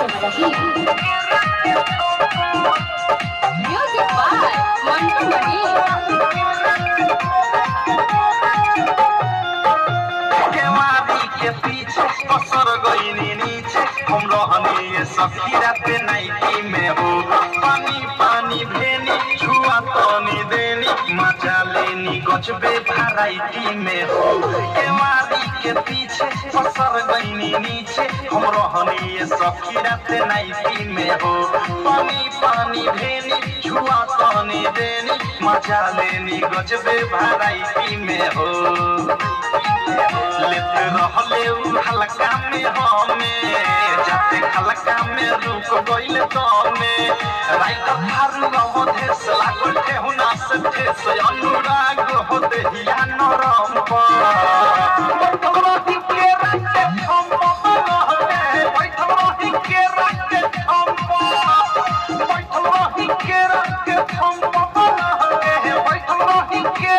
सुन रही music by Mantu Mani. के पीछे पसर गईनी नीचे हम रहनी सखी रात नाइटी में हो पानी पानी भेनी छुआ तनी देनी मजा लेनी गजबे वैरायटी में हो केवारी के पीछे पसर गईनी नीचे हम रहनी सखी रात नाइटी में हो पानी पानी भेनी छुआ तनी देनी मजा लेनी गजबे वैरायटी में हो लेते रहले उ हलका में हमें जाते हलका में रुक गइल दमे राइत थारू अवधेश लागल ठेहुना से ठेस अनुराग हो देहिया नरम पर बैठल रही के राते हम बहले बैठल रही के राते हम बैठल रही के राते हम बहले बैठल रही के